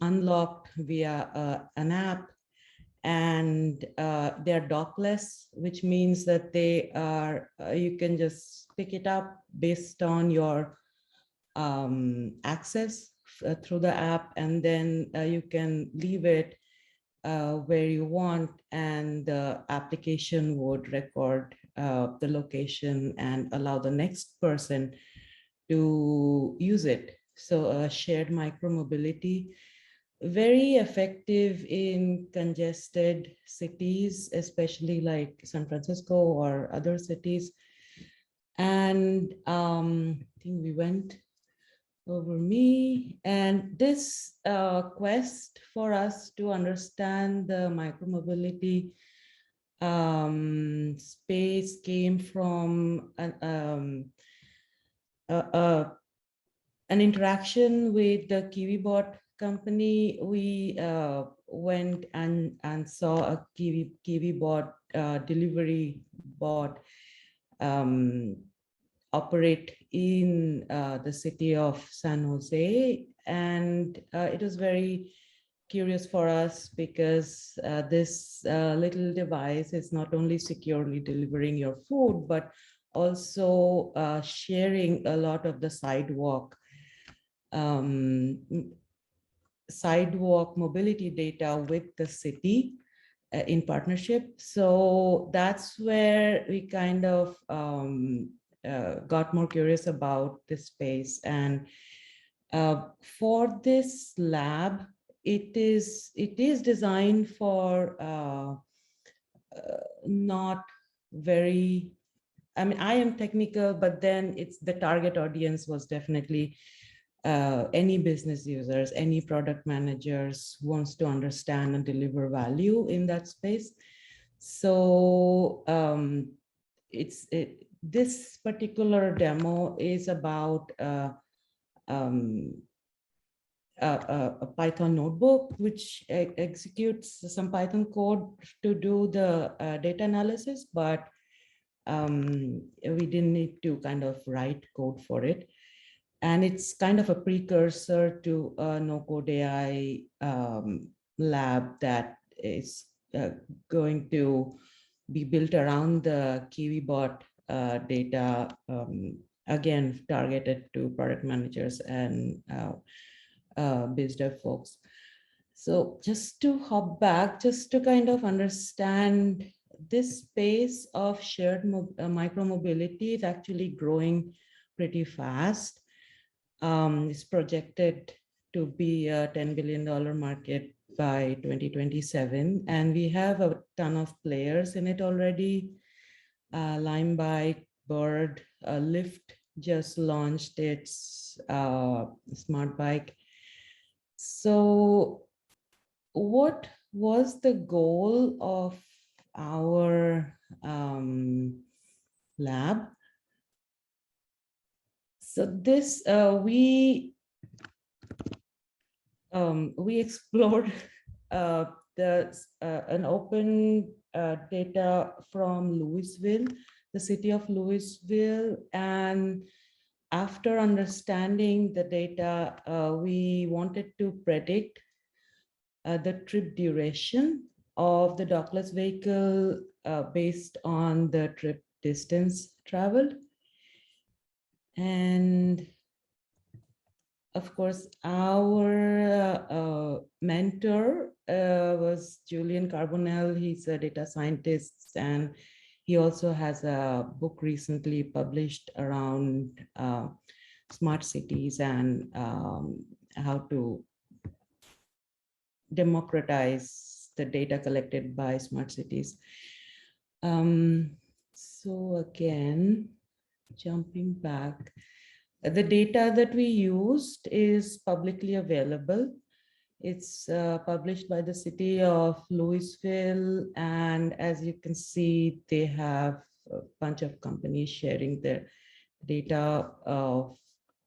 Speaker 8: unlocked via an app, and they're dockless, which means that they are you can just pick it up based on your access through the app, and then you can leave it where you want, and the application would record the location and allow the next person to use it. So shared micromobility, very effective in congested cities, especially like San Francisco or other cities. And I think we went over me, and this quest for us to understand the micromobility space came from an interaction with the KiwiBot company. We went and saw a KiwiBot delivery bot operate in the city of San Jose. And it was very curious for us because this little device is not only securely delivering your food, but also sharing a lot of the sidewalk mobility data with the city in partnership. So that's where we kind of got more curious about this space. And for this lab, it is designed for not very, I mean, I am technical, but then it's the target audience was definitely any business users, any product managers who wants to understand and deliver value in that space. So this particular demo is about a Python notebook, which executes some Python code to do the data analysis, but we didn't need to kind of write code for it. And it's kind of a precursor to a no-code AI lab that is going to be built around the KiwiBot data, again, targeted to product managers and biz dev folks. So just to hop back, just to kind of understand this space of shared micromobility is actually growing pretty fast. It's projected to be a $10 billion market by 2027. And we have a ton of players in it already. Lime Bike, Bird, Lyft just launched its smart bike. So what was the goal of our lab? So this, we explored an open data from Louisville, the city of Louisville. And after understanding the data, we wanted to predict the trip duration of the dockless vehicle based on the trip distance traveled. And of course, our mentor was Julian Carbonell. He's a data scientist, and he also has a book recently published around smart cities and how to democratize the data collected by smart cities. So again, jumping back, the data that we used is publicly available. It's published by the city of Louisville. And as you can see, they have a bunch of companies sharing their data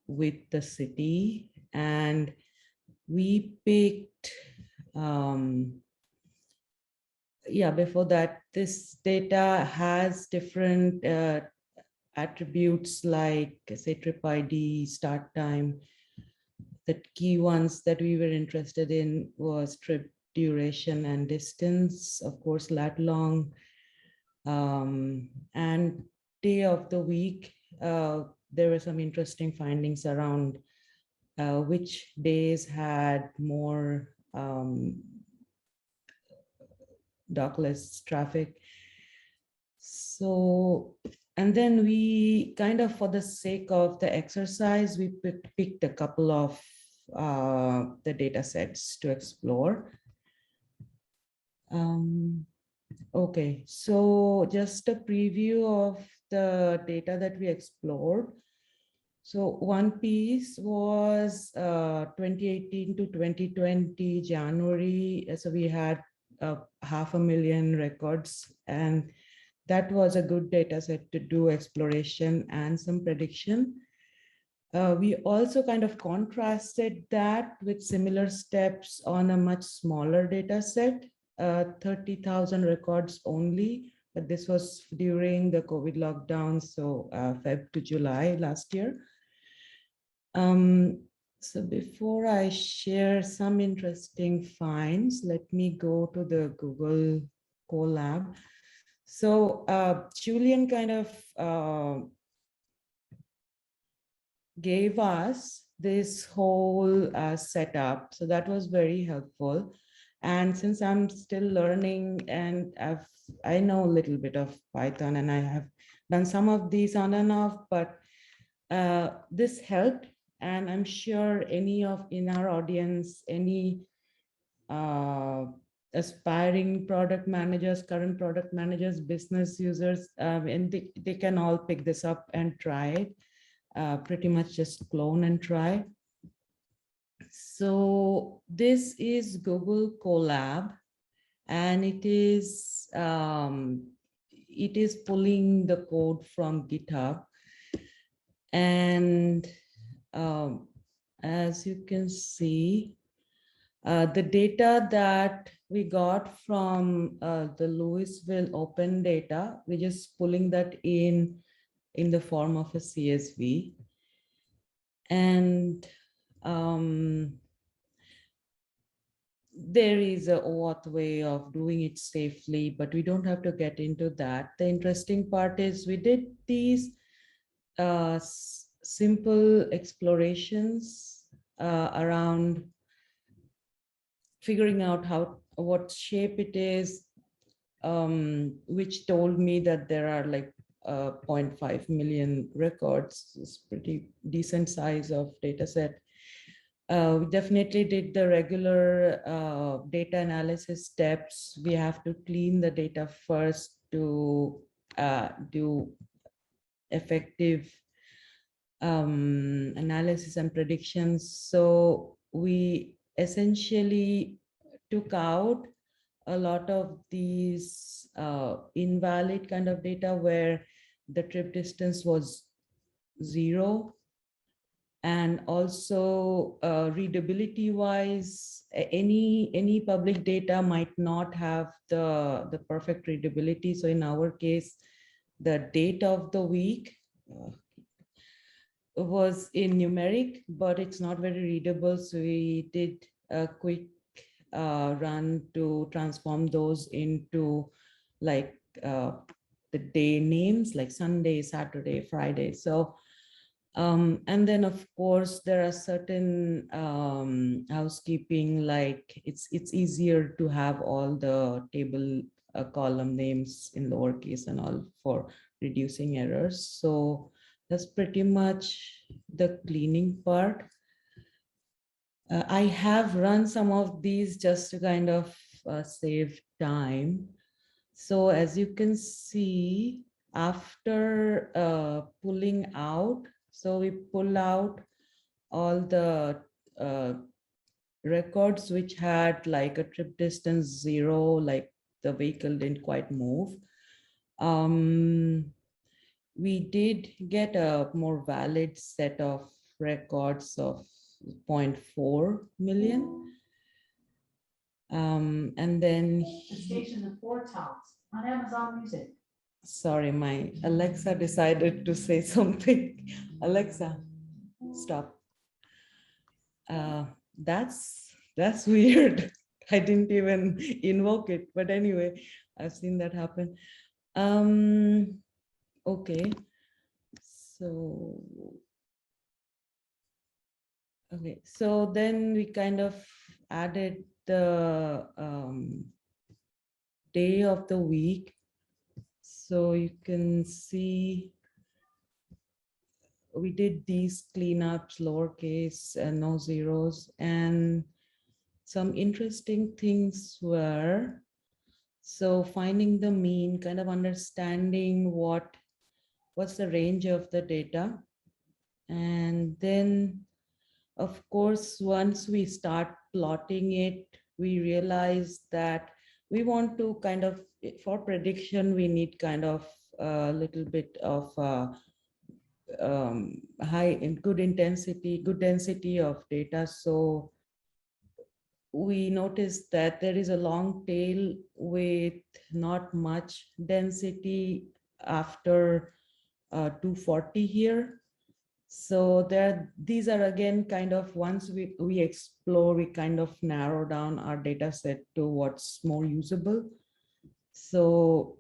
Speaker 8: with the city. And we picked, before that, this data has different attributes like, say, trip ID, start time. The key ones that we were interested in was trip duration and distance, of course, lat long, and day of the week. There were some interesting findings around which days had more dockless traffic. So, and then we kind of, for the sake of the exercise, we picked a couple of the data sets to explore. Okay, so just a preview of the data that we explored. So one piece was 2018 to 2020 January. So we had 500,000 records, and that was a good data set to do exploration and some prediction. We also kind of contrasted that with similar steps on a much smaller data set, 30,000 records only, but this was during the COVID lockdown, so Feb to July last year. So before I share some interesting finds, let me go to the Google Colab. So Julian kind of gave us this whole setup. So that was very helpful. And since I'm still learning and I know a little bit of Python and I have done some of these on and off, but this helped. And I'm sure any of in our audience, any aspiring product managers, current product managers, business users, and they can all pick this up and try it. Pretty much just clone and try. So this is Google Colab, and it is pulling the code from GitHub. And as you can see, the data that we got from the Louisville open data, we're just pulling that in the form of a CSV. And there is a OAuth way of doing it safely, but we don't have to get into that. The interesting part is we did these simple explorations around figuring out what shape it is, which told me that there are like 0.5 million records. It's pretty decent size of data set. We definitely did the regular data analysis steps. We have to clean the data first to do effective analysis and predictions. So we essentially took out a lot of these invalid kind of data where the trip distance was 0. And also readability wise, any public data might not have the perfect readability. So in our case, the date of the week was in numeric, but it's not very readable. So we did a quick run to transform those into like the day names like Sunday, Saturday, Friday. So and then of course there are certain housekeeping, like it's easier to have all the table column names in lowercase and all for reducing errors. So that's pretty much the cleaning part. I have run some of these just to kind of save time. So as you can see, after pulling out, so we pull out all the records which had like a trip distance 0, like the vehicle didn't quite move. We did get a more valid set of records of 0.4 million. And then
Speaker 9: The station of Four Tops on Amazon Music.
Speaker 8: Sorry, my Alexa decided to say something. Alexa, stop. That's weird. I didn't even invoke it, but anyway, I've seen that happen. Okay, so okay, so then we kind of added the day of the week. So you can see we did these cleanups, lowercase and no zeros, and some interesting things were, so finding the mean, kind of understanding what's the range of the data. And then of course, once we start plotting it, we realize that we want to kind of, for prediction, we need kind of a little bit of high and good density of data. So we noticed that there is a long tail with not much density after 240 here. So these are again kind of, once we explore, we kind of narrow down our data set to what's more usable. So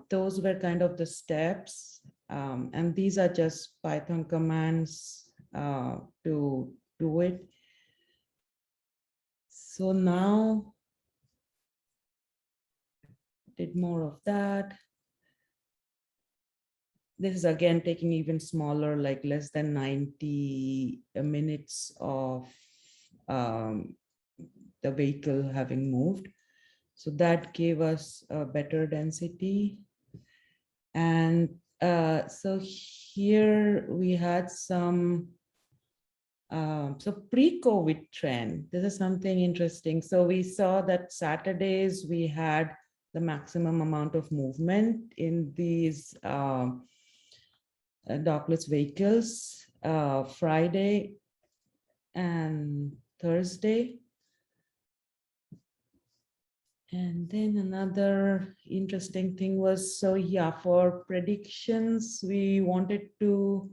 Speaker 8: those were kind of the steps. And these are just Python commands to do it. So now did more of that. This is again taking even smaller, like less than 90 minutes of the vehicle having moved. So that gave us a better density. And so here we had some, so pre-COVID trend, this is something interesting. So we saw that Saturdays we had the maximum amount of movement in these dockless vehicles, Friday and Thursday. And then another interesting thing was, so yeah, for predictions, we wanted to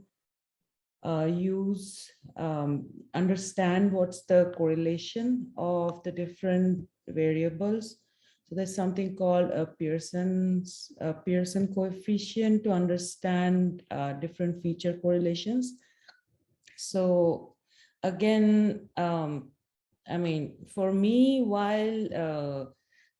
Speaker 8: understand what's the correlation of the different variables. So there's something called a Pearson coefficient to understand different feature correlations. So again, I mean, for me, while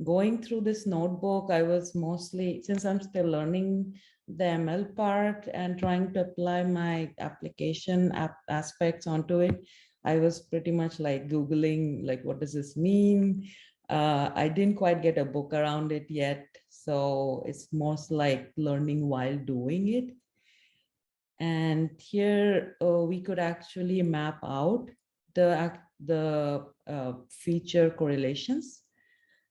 Speaker 8: going through this notebook, I was mostly, since I'm still learning the ML part and trying to apply my application aspects onto it, I was pretty much like Googling, like, what does this mean? I didn't quite get a book around it yet. So it's most like learning while doing it. And here we could actually map out the feature correlations.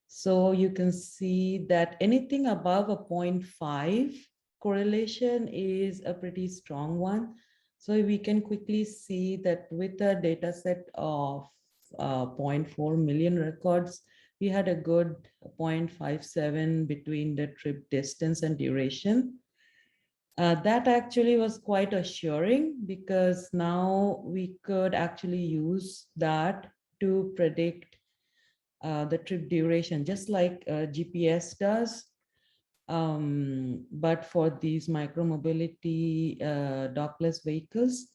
Speaker 8: So you can see that anything above a 0.5 correlation is a pretty strong one. So we can quickly see that with a data set of 0.4 million records, we had a good 0.57 between the trip distance and duration. That actually was quite assuring because now we could actually use that to predict the trip duration, just like GPS does. But for these micromobility dockless vehicles,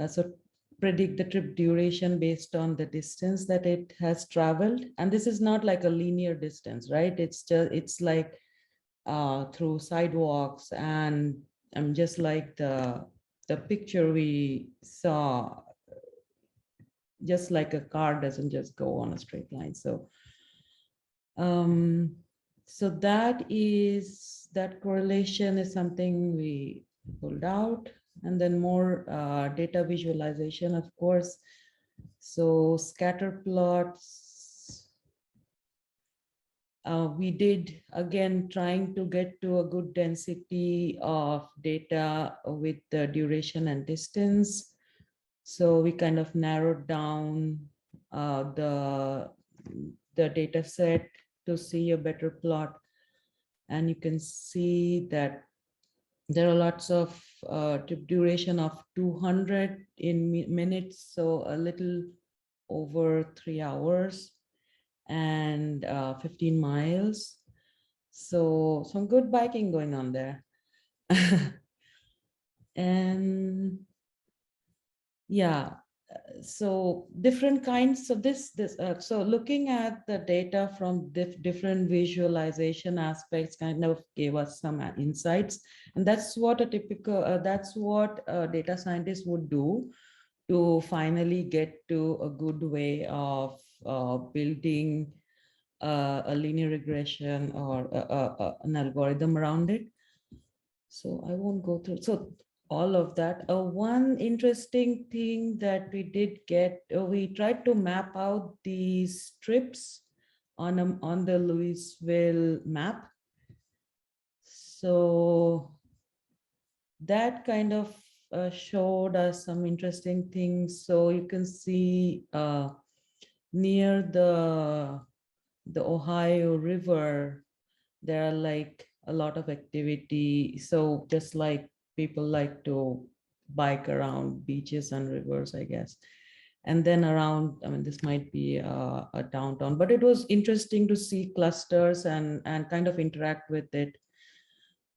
Speaker 8: so predict the trip duration based on the distance that it has traveled. And this is not like a linear distance, right? It's like through sidewalks, and just like the picture we saw, just like a car doesn't just go on a straight line. So so that correlation is something we pulled out. And then more data visualization, of course. So scatter plots. We did, again, trying to get to a good density of data with the duration and distance. So we kind of narrowed down the data set to see a better plot. And you can see that there are lots of trip duration of 200 in minutes, so a little over 3 hours, and 15 miles. So some good biking going on there. And yeah, so different kinds of so looking at the data from different visualization aspects kind of gave us some insights. And that's what a typical that's what a data scientist would do to finally get to a good way of building a linear regression or an algorithm around it. So I won't go through. So all of that. One interesting thing that we did get, we tried to map out these trips on the Louisville map. So that kind of showed us some interesting things. So you can see near the Ohio River, there are like a lot of activity. So just like people like to bike around beaches and rivers, I guess. And then around, I mean, this might be a downtown, but it was interesting to see clusters and kind of interact with it.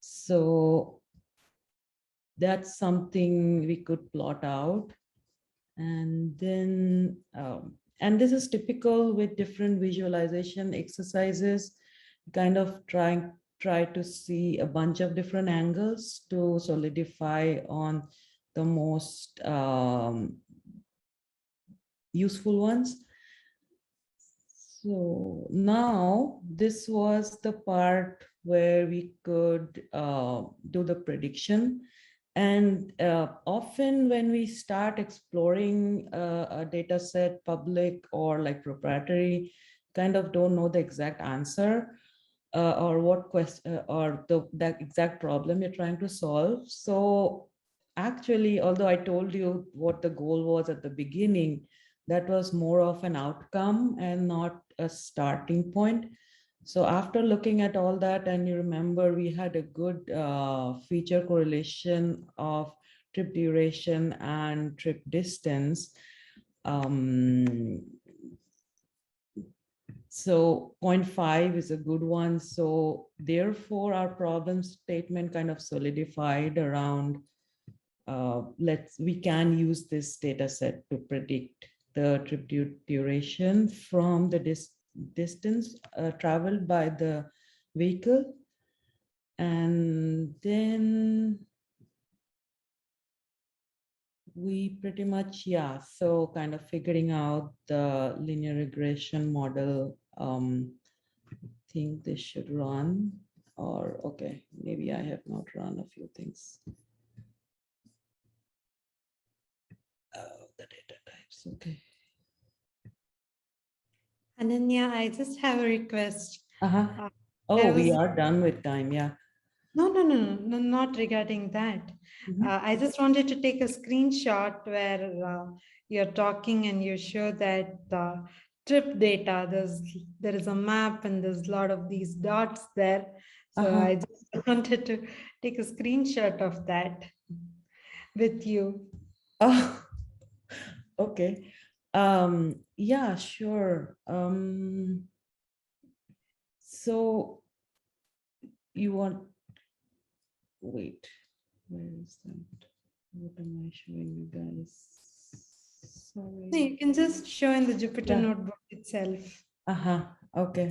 Speaker 8: So that's something we could plot out. And then, and this is typical with different visualization exercises, kind of try to see a bunch of different angles to solidify on the most useful ones. So now this was the part where we could do the prediction. And often when we start exploring a data set, public or like proprietary, kind of don't know the exact answer or what question or that exact problem you're trying to solve. So actually, although I told you what the goal was at the beginning, that was more of an outcome and not a starting point. So after looking at all that, and you remember we had a good feature correlation of trip duration and trip distance. So 0.5 is a good one. So therefore our problem statement kind of solidified around we can use this data set to predict the trip duration from the distance traveled by the vehicle. And then we pretty much, yeah, so kind of figuring out the linear regression model. Think this should run, or okay, maybe I have not run a few things. Oh, the data types, okay.
Speaker 1: Ananya, I just have a request.
Speaker 8: Uh-huh. Oh,
Speaker 1: There
Speaker 8: we
Speaker 1: was
Speaker 8: are done with time, yeah.
Speaker 1: no, not regarding that.
Speaker 8: Mhm.
Speaker 1: I just wanted to take a screenshot where you're talking and you show that trip data. There is a map and there's a lot of these dots there. So
Speaker 8: Uh-huh.
Speaker 1: I just wanted to take a screenshot of that with you.
Speaker 8: Oh, okay. Yeah, sure. So you want, wait, where is that? What am I showing you guys?
Speaker 1: No,
Speaker 8: Sorry.
Speaker 1: you can just show in the Jupyter
Speaker 8: Yeah.
Speaker 1: notebook itself,
Speaker 8: Uh-huh. Okay.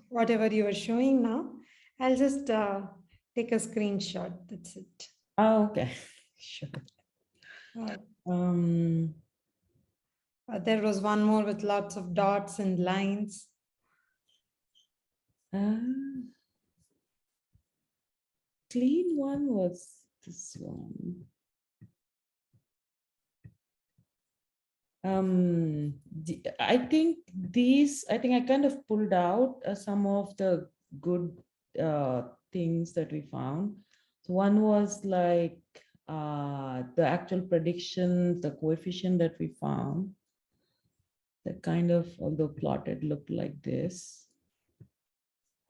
Speaker 1: whatever you are showing now. I'll just take a screenshot. That's it.
Speaker 8: Oh, okay. Sure.
Speaker 1: Uh,
Speaker 8: Um,
Speaker 1: there was one more with lots of dots and lines.
Speaker 8: Clean one was this one. I think I kind of pulled out some of the good things that we found. So one was like the actual prediction, the coefficient that we found, that kind of, although plotted, looked like this.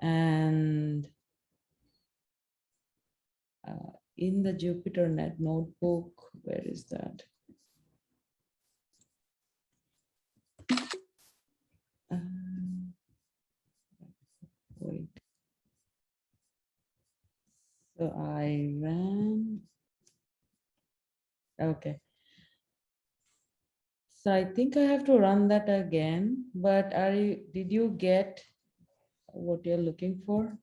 Speaker 8: And in the JupyterNet notebook, where is that? Wait. So I ran. Okay. So I think I have to run that again, but did you get what you're looking for?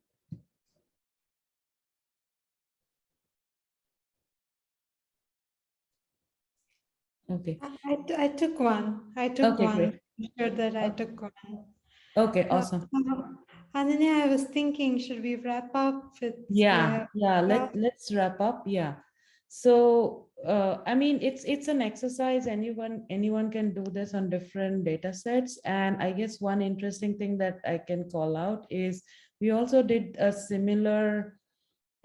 Speaker 8: Okay.
Speaker 1: I took one. I took
Speaker 8: Okay,
Speaker 1: one.
Speaker 8: great.
Speaker 1: I'm sure that I took one.
Speaker 8: Okay, awesome.
Speaker 1: Ananya, I was thinking, should we wrap up with
Speaker 8: Yeah,
Speaker 1: yeah.
Speaker 8: let's wrap up. Yeah. So I mean, it's an exercise. Anyone can do this on different data sets. And I guess one interesting thing that I can call out is we also did a similar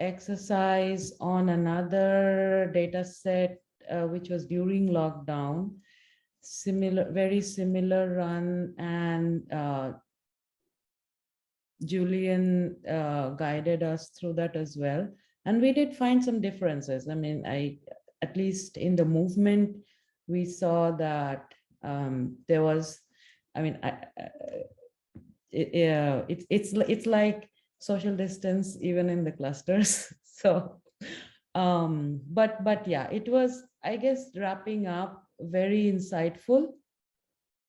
Speaker 8: exercise on another data set, which was during lockdown. Very similar run, and Julian guided us through that as well. And we did find some differences. I mean, at least in the movement, we saw that there was, I mean, it's like social distance even in the clusters. So, but yeah, it was, I guess, wrapping up, very insightful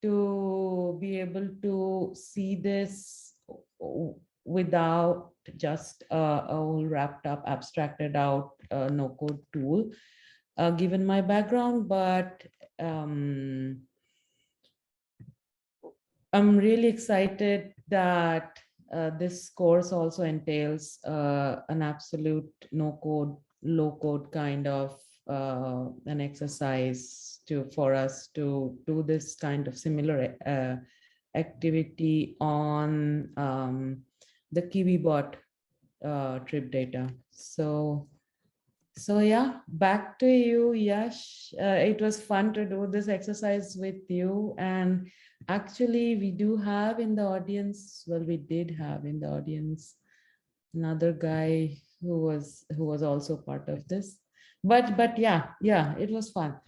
Speaker 8: to be able to see this without just a whole wrapped up, abstracted out no code tool, given my background. But I'm really excited that this course also entails an absolute no code, low code kind of an exercise for us to do this kind of similar activity on the KiwiBot trip data. So yeah, back to you, Yash. It was fun to do this exercise with you. And actually, we do have in the audience, well, we did have in the audience another guy who was also part of this. But yeah, it was fun.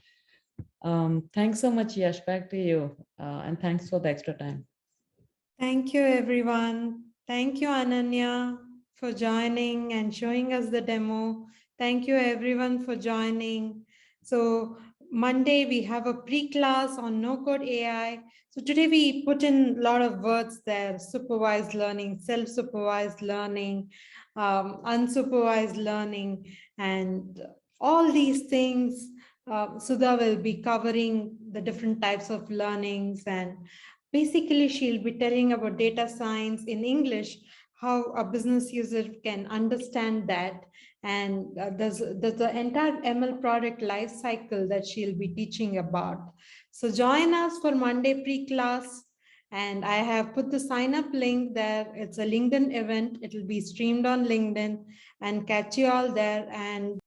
Speaker 8: Thanks so much, Yash. Back to you. And thanks for the extra time.
Speaker 1: Thank you, everyone. Thank you, Ananya, for joining and showing us the demo. Thank you, everyone, for joining. So Monday, we have a pre-class on no-code AI. So today we put in a lot of words there: supervised learning, self-supervised learning, unsupervised learning, and all these things Sudha will be covering the different types of learnings, and basically she'll be telling about data science in English, how a business user can understand that. And there's the entire ML product life cycle that she'll be teaching about. So join us for Monday pre-class. And I have put the sign up link there. It's a LinkedIn event. It'll be streamed on LinkedIn, and catch you all there. And